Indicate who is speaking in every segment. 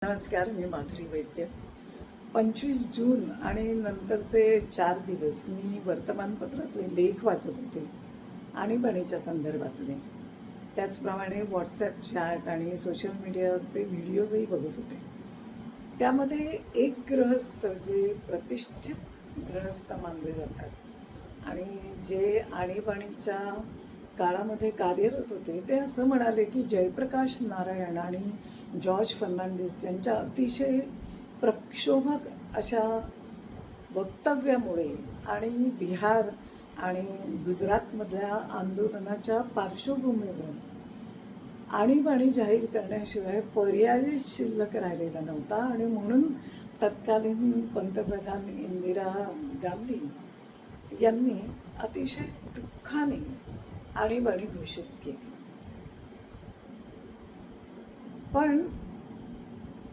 Speaker 1: नमस्कार, मी माधुरी वैद्य. 25 जून आणि नंतरचे 4 दिवस मी वर्तमानपत्रातले लेख वाचत होते, आणीबाणीच्या संदर्भातले. त्याचप्रमाणे व्हॉट्सॲप चॅट आणि सोशल मीडियावरचे व्हिडिओजही बघत होते. त्यामध्ये एक गृहस्थ, जे प्रतिष्ठित गृहस्थ मानले जातात आणि जे आणीबाणीच्या काळामध्ये कार्यरत होते, ते असं म्हणाले की जयप्रकाश नारायण आणि जॉर्ज फर्नांडिस यांच्या अतिशय प्रक्षोभक अशा वक्तव्यामुळे आणि बिहार आणि गुजरातमधल्या आंदोलनाच्या पार्श्वभूमीवर आणीबाणी जाहीर करण्याशिवाय पर्याय शिल्लक राहिलेला नव्हता आणि म्हणून तत्कालीन पंतप्रधान इंदिरा गांधी यांनी अतिशय दुःखाने आणीबाणी घोषित केली. पण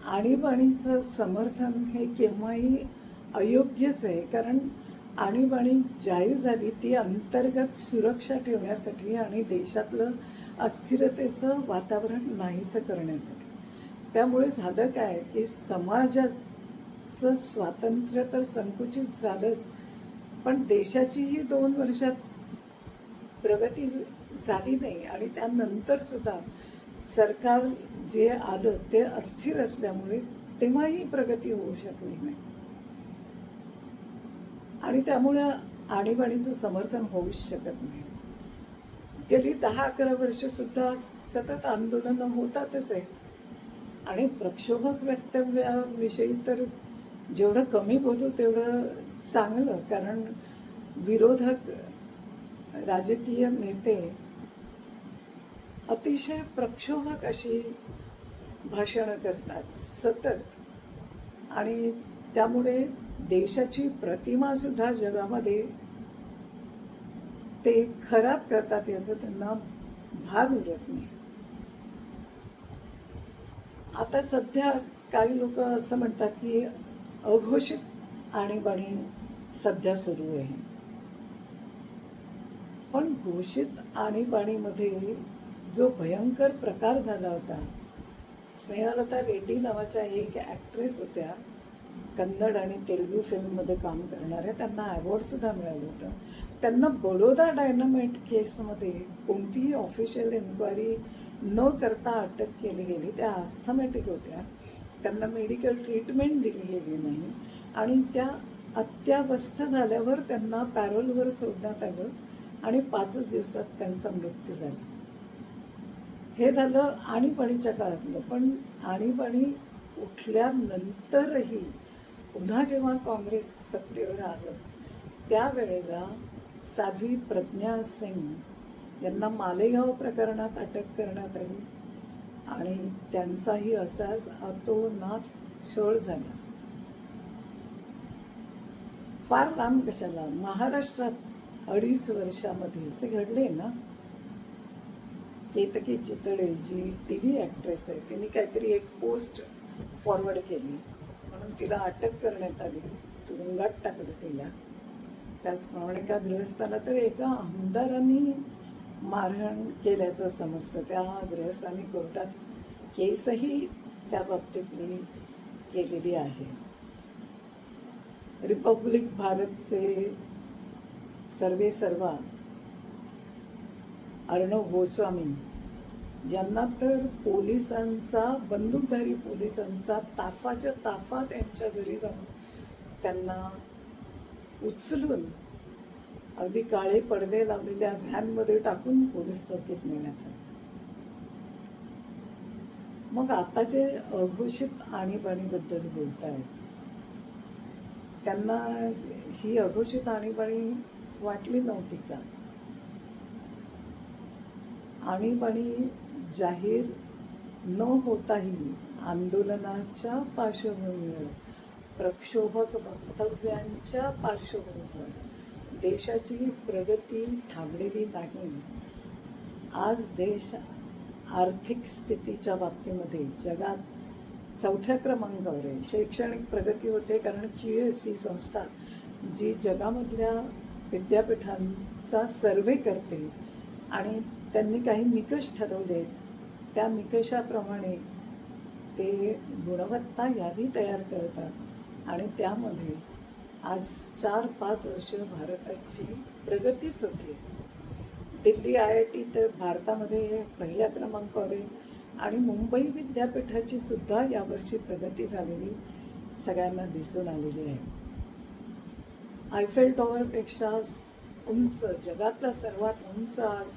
Speaker 1: आणीबाणीचं समर्थन हे केव्हाही अयोग्यच आहे, कारण आणीबाणी जाहीर झाली ती अंतर्गत सुरक्षा ठेवण्यासाठी आणि देशातलं अस्थिरतेचं वातावरण नाहीसं करण्यासाठी. त्यामुळे झालं काय की समाजाचं स्वातंत्र्य तर संकुचित झालंच, पण देशाचीही 2 वर्षात प्रगती झाली नाही आणि त्यानंतर सुद्धा सरकार जे आलं ते अस्थिर असल्यामुळे तेव्हाही प्रगती होऊ शकली नाही आणि त्यामुळे आणीबाणीचं समर्थन होऊच शकत नाही. गेली 10-11 वर्ष सुद्धा सतत आंदोलनं होतातच आहे आणि प्रक्षोभक वक्तव्याविषयी तर जेवढं कमी बोलू तेवढं चांगलं, कारण विरोधक राजकीय नेते अतिशय प्रक्षोभक अशी भाषणं करतात सतत आणि त्यामुळे देशाची प्रतिमा सुद्धा जगामध्ये ते खराब करतात, याचं त्यांना भान उरत नाही. आता सध्या काही लोक असं म्हणतात की अघोषित आणीबाणी सध्या सुरू आहे, पण घोषित आणीबाणीमध्ये जो भयंकर प्रकार झाला होता, स्नेहलता रेड्डी नावाच्या एक ॲक्ट्रेस होत्या, कन्नड आणि तेलुगू फिल्ममध्ये काम करणाऱ्या, त्यांना अवॉर्डसुद्धा मिळालं होतं. त्यांना बडोदा डायनामाइट केसमध्ये कोणतीही ऑफिशियल एन्क्वायरी न करता अटक केली गेली. त्या अस्थमॅटिक होत्या, त्यांना मेडिकल ट्रीटमेंट दिली गेली नाही आणि त्या अत्यावस्थ झाल्यावर त्यांना पॅरोलवर सोडण्यात आलं आणि 5च दिवसात त्यांचा मृत्यू झाला. हे झालं आणीबाणीच्या काळातलं. पण आणीबाणी उठल्यानंतरही पुन्हा जेव्हा काँग्रेस सत्तेवर आलं, त्यावेळेला साध्वी प्रज्ञा सिंग यांना मालेगाव प्रकरणात अटक करण्यात आली आणि त्यांचाही असाच अतोनात छळ झाला. फार लांब कशाला, महाराष्ट्रात 2.5 वर्षामध्ये असे घडले ना. केतकी चितळे, जी TV ॲक्ट्रेस आहे, तिने काहीतरी एक पोस्ट फॉरवर्ड केली म्हणून तिला अटक करण्यात आली, तुरुंगात टाकलं तिला. त्याचप्रमाणे एका गृहस्थाला तर एका आमदारांनी मारहाण केल्याचं समजतं. त्या गृहस्थांनी कोर्टात केसही त्या बाबतीतली केलेली आहे. रिपब्लिक भारतचे सर्वेसर्वा अर्णव गोस्वामी यांना तर पोलिसांचा, बंदूकधारी पोलिसांचा ताफाच्या ताफा त्यांच्या घरी जाऊन त्यांना उचलून अगदी काळे पडदे लावलेल्या व्हॅनमध्ये टाकून पोलीस चौकीत नेण्यात आले. मग आता जे अघोषित आणीबाणीबद्दल बोलतायत, त्यांना ही अघोषित आणीबाणी वाटली नव्हती का? आणीबाणी जाहीर न होताही आंदोलनाच्या पार्श्वभूमीवर, प्रक्षोभक वक्तव्यांच्या पार्श्वभूमीवर देशाची प्रगती थांबलेली नाही. आज देश आर्थिक स्थितीच्या बाबतीमध्ये जगात 4थ्या क्रमांकावर आहे. शैक्षणिक प्रगती होते, कारण QS ही संस्था जी जगामधल्या विद्यापीठांचा सर्वे करते आणि त्यांनी काही निकष ठरवले, त्या निकषाप्रमाणे ते गुणवत्ता यादी तयार करतात आणि त्यामध्ये आज 4-5 वर्ष भारताची प्रगतीच होती. दिल्ली IIT तर भारतामध्ये पहिल्या क्रमांकावर आहे आणि मुंबई विद्यापीठाची सुद्धा यावर्षी प्रगती झालेली सगळ्यांना दिसून आलेली आहे. आयफेल टॉवरपेक्षा उंच, जगातला सर्वात उंच आज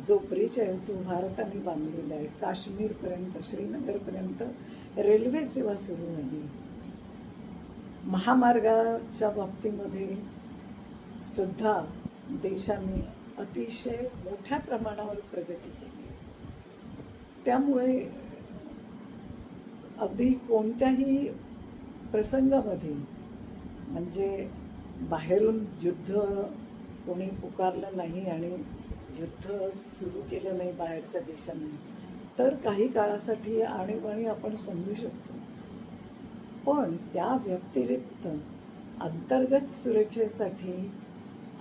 Speaker 1: जो ब्रिज आहे तो भारताने बांधलेला आहे. काश्मीरपर्यंत, श्रीनगरपर्यंत रेल्वे सेवा सुरू झाली. महामार्गाच्या बाबतीमध्ये सुद्धा देशाने अतिशय मोठ्या प्रमाणावर प्रगती केली. त्यामुळे अगदी कोणत्याही प्रसंगामध्ये म्हणजे बाहेरून युद्ध कोणी पुकारलं नाही आणि युद्ध सुरू केलं नाही बाहेरच्या देशांनी, तर काही काळासाठी आणीबाणी आपण समजू शकतो. पण त्या व्यतिरिक्त अंतर्गत सुरक्षेसाठी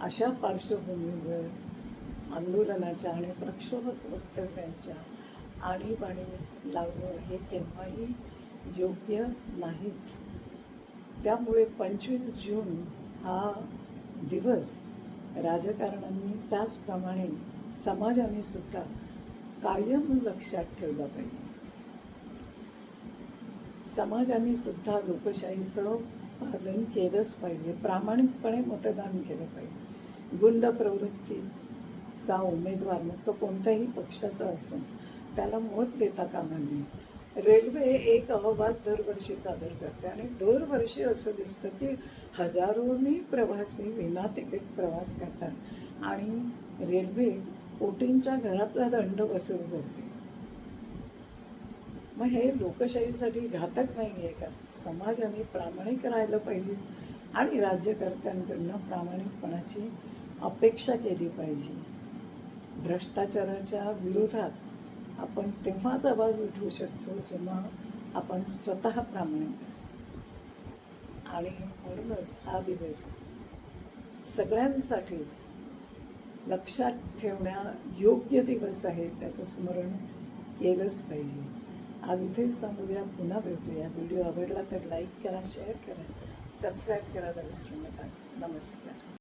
Speaker 1: अशा पार्श्वभूमीवर आंदोलनाच्या आणि प्रक्षोभक वक्तव्यांच्या आणीबाणी लावणं हे केव्हाही योग्य नाहीच. त्यामुळे 25 जून हा दिवस राजकारण्यांनी त्याचप्रमाणे समाजाने सुद्धा कायम लक्षात ठेवला पाहिजे. समाजाने सुद्धा लोकशाहीचं पालन केलंच पाहिजे. प्रामाणिकपणे मतदान केलं पाहिजे. गुंड प्रवृत्तीचा उमेदवार मग तो कोणत्याही पक्षाचा असून त्याला मत देता कामा नये. रेल्वे एक अहवाल दरवर्षी सादर करते आणि दरवर्षी असं दिसतं की हजारोनी प्रवासी विना तिकीट प्रवास करतात आणि रेल्वे कोटींच्या घरातला दंड वसूल करते. मग हे लोकशाहीसाठी घातक नाही आहे का? समाजाने प्रामाणिक राहिलं पाहिजे आणि राज्यकर्त्यांकडनं प्रामाणिकपणाची अपेक्षा केली पाहिजे. भ्रष्टाचाराच्या विरोधात आपण तेव्हाच आवाज उठवू शकतो जेव्हा आपण स्वतः प्रामाणिक असतो. आणि म्हणूनच हा दिवस सगळ्यांसाठीच लक्षात ठेवण्या योग्य दिवस आहे. त्याचं स्मरण केलंच पाहिजे. आज इथेच थांबूया. पुन्हा भेटूया. व्हिडिओ आवडला तर लाईक करा, शेअर करा, सबस्क्राईब करायला विसरू नका. नमस्कार.